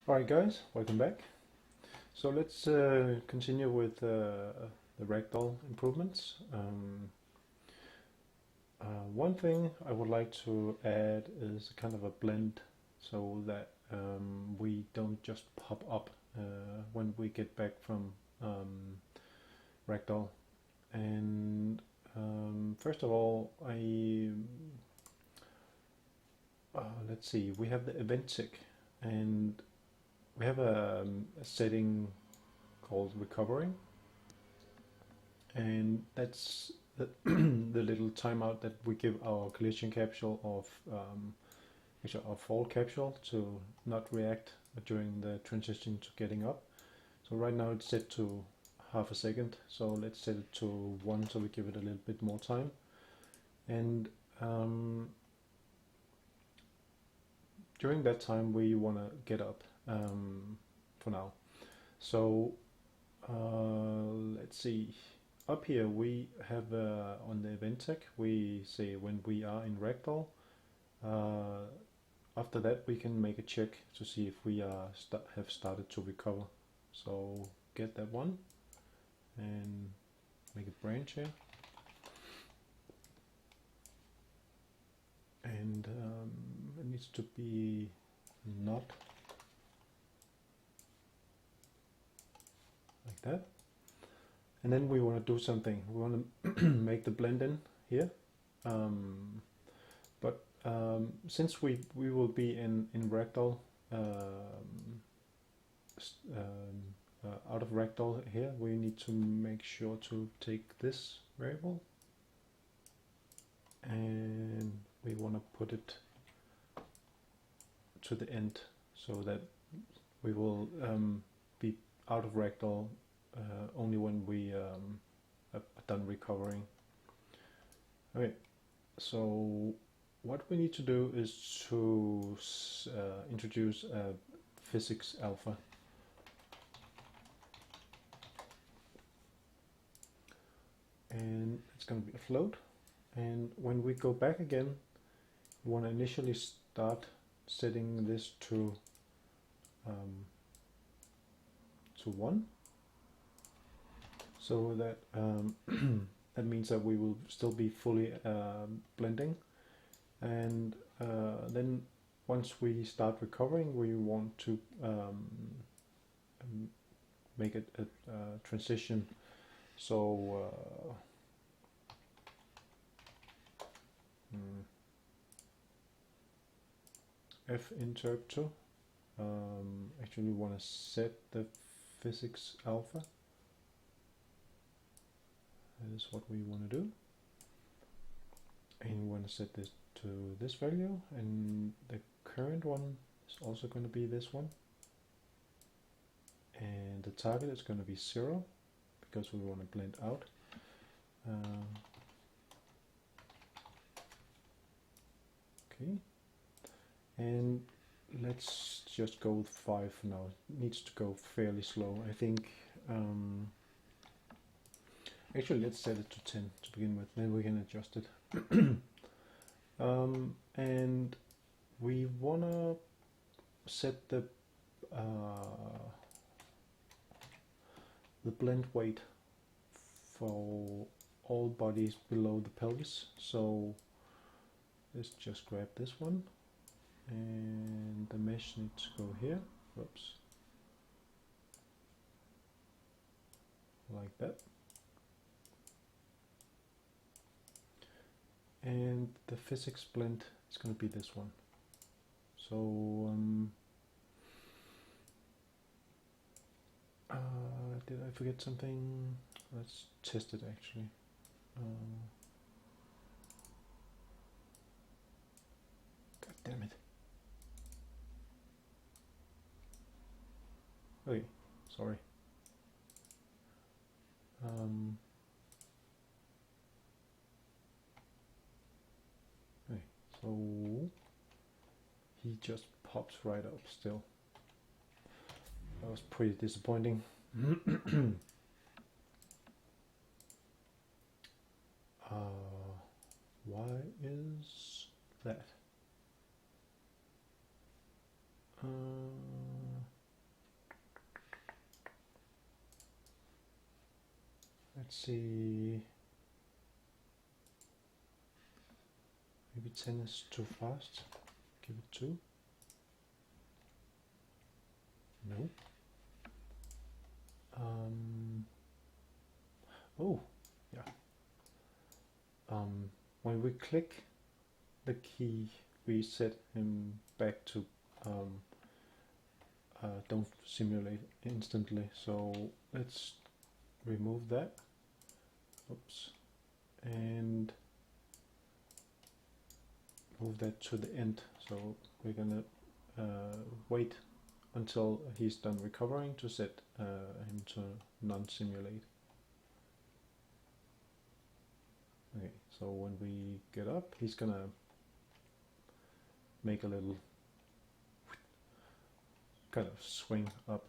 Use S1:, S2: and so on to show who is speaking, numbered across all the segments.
S1: Alright guys, welcome back. So let's continue with the Ragdoll improvements. One thing I would like to add is kind of a blend so that we don't just pop up when we get back from Ragdoll. And first of all, let's see, we have the event tick, and we have a setting called recovery, and that's the, the little timeout that we give our collision capsule of actually our fall capsule to not react during the transition to getting up. So right now it's set to half a second, so let's set it to 1 so we give it a little bit more time. And during that time we want to get up for now. So let's see, up here we have on the event tag we say when we are in Ragdoll. After that we can make a check to see if we have started to recover. So get that one and make a branch here, and it needs to be not like that. And then we want to do something. We want to make the blend in here, but since we will be in Ragdoll, out of Ragdoll here, we need to make sure to take this variable and we want to put it to the end so that we will be out of Ragdoll only when we are done recovering. Okay, so what we need to do is to introduce a physics alpha. And it's going to be a float, and when we go back again we want to initially start setting this to 1, so that that means that we will still be fully blending, and then once we start recovering we want to make it a transition. So F interp2, actually we want to set the physics alpha. That is what we want to do, and we want to set this to this value, and the current one is also going to be this one, and the target is going to be 0 because we want to blend out. Okay, and let's just go with 5 for now. It needs to go fairly slow, I think. Actually, let's set it to 10 to begin with, then we can adjust it. And we want to set the blend weight for all bodies below the pelvis. So let's just grab this one, and the mesh needs to go here. Whoops, like that. And the physics blend is going to be this one. So did I forget something? Let's test it actually. God damn it. Okay, sorry. Okay, so he just pops right up still. That was pretty disappointing. Why is that? Let's see. Maybe 10 is too fast. Give it 2. No. Oh, yeah. When we click the key, we set him back to don't simulate instantly. So let's remove that. Oops. And move that to the end. So we're gonna wait until he's done recovering to set him to non-simulate. Okay, so when we get up, he's gonna make a little kind of swing up.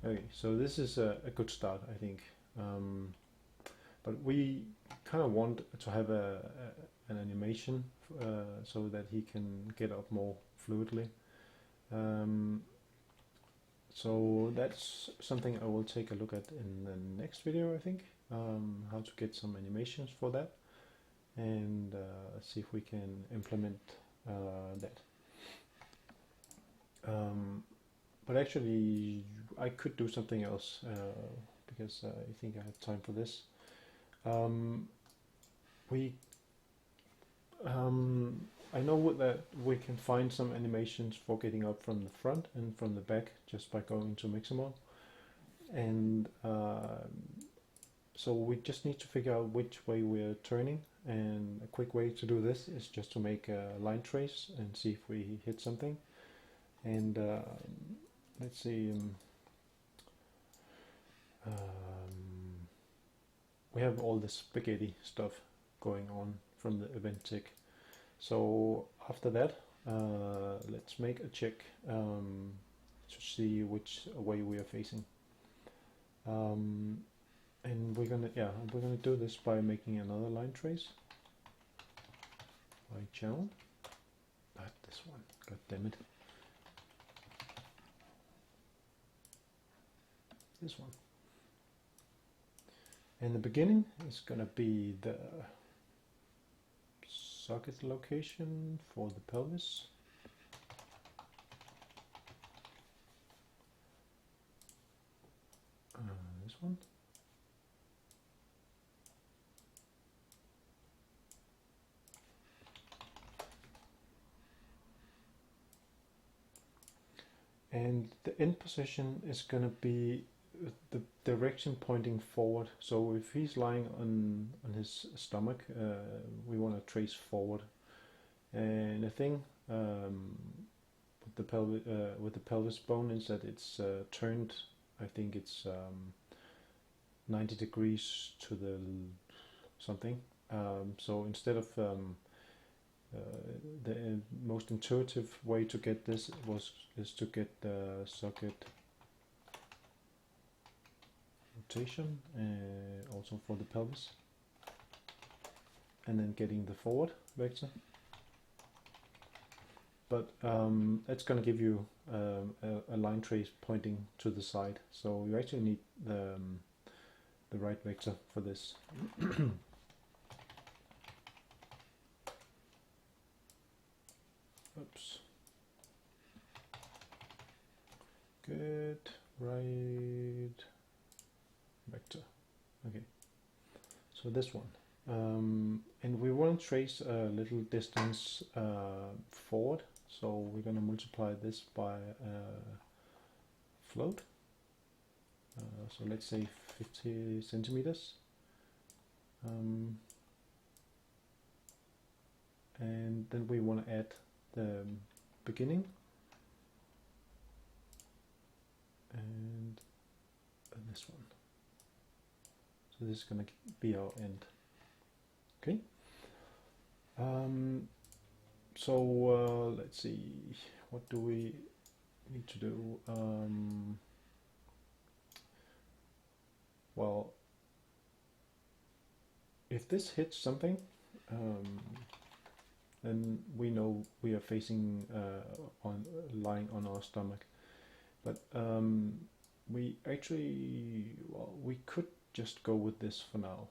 S1: Okay, so this is a good start, I think. But we kind of want to have an animation so that he can get up more fluidly. So that's something I will take a look at in the next video, I think. How to get some animations for that, and see if we can implement that. But actually, I could do something else because I think I have time for this. I know that we can find some animations for getting up from the front and from the back just by going to Mixamo, and so we just need to figure out which way we're turning, and a quick way to do this is just to make a line trace and see if we hit something. And let's see, we have all this spaghetti stuff going on from the event tick. So after that, let's make a check to see which way we are facing. And we're gonna do this by making another line trace by channel. Not this one. God damn it. This one. And the beginning is gonna be the socket location for the pelvis. This one. And the end position is going to be the direction pointing forward. So if he's lying on his stomach, we want to trace forward. And the thing with the pelvis bone is that it's turned. I think it's 90 degrees to the something. So instead of the most intuitive way to get this is to get the socket rotation also for the pelvis, and then getting the forward vector. But it's going to give you a line trace pointing to the side, so you actually need the right vector for this. Oops. Good, right vector. Okay, so this one. And we want to trace a little distance forward, so we're going to multiply this by float. So let's say 50 centimeters. And then we want to add the beginning and this one. So this is going to be our end. Okay. So let's see, what do we need to do? Well, if this hits something, then we know we are facing lying on our stomach. But we actually, well, we could just go with this for now.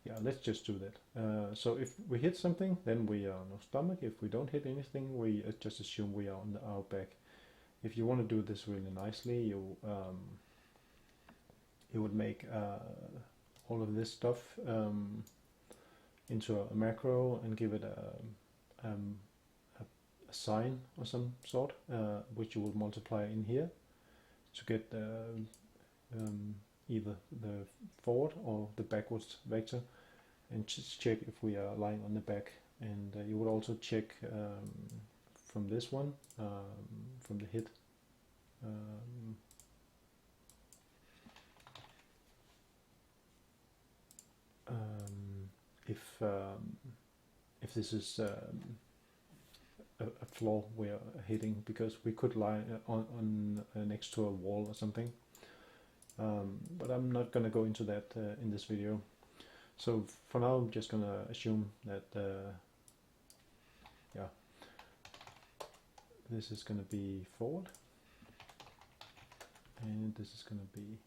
S1: Yeah, let's just do that. So if we hit something, then we are on our stomach. If we don't hit anything, we just assume we are on our back. If you want to do this really nicely, you would make all of this stuff into a macro and give it a sign or some sort, which you will multiply in here to get either the forward or the backwards vector, and just check if we are lying on the back. And you would also check from this one, from the hit, if this is a floor we are hitting, because we could lie on next to a wall or something. But I'm not going to go into that in this video. So for now, I'm just going to assume that yeah, this is going to be forward, and this is going to be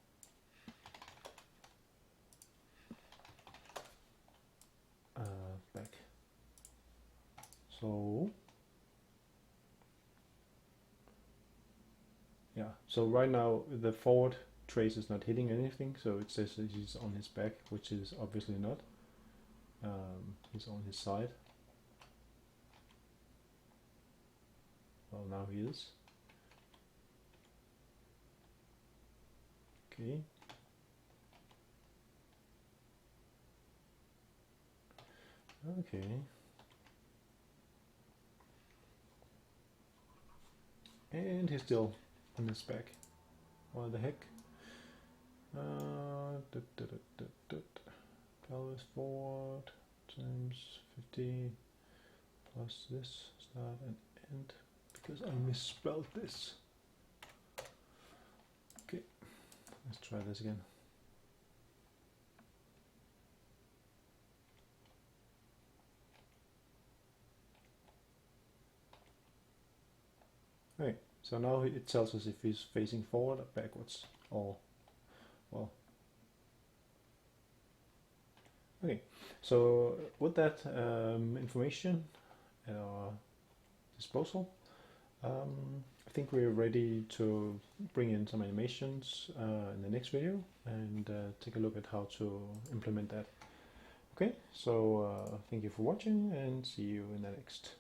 S1: back. So yeah, so right now the forward trace is not hitting anything, so it says that he's on his back, which is obviously not. He's on his side. Well, now he is. Okay. Okay. And he's still on his back. What the heck? Pelvis forward times 50 plus this, start and end, because I misspelled this. Okay, let's try this again. Okay, so now it tells us if he's facing forward or backwards, or, well. Okay, so with that information at our disposal, I think we're ready to bring in some animations in the next video and take a look at how to implement that. Okay, so thank you for watching, and see you in the next.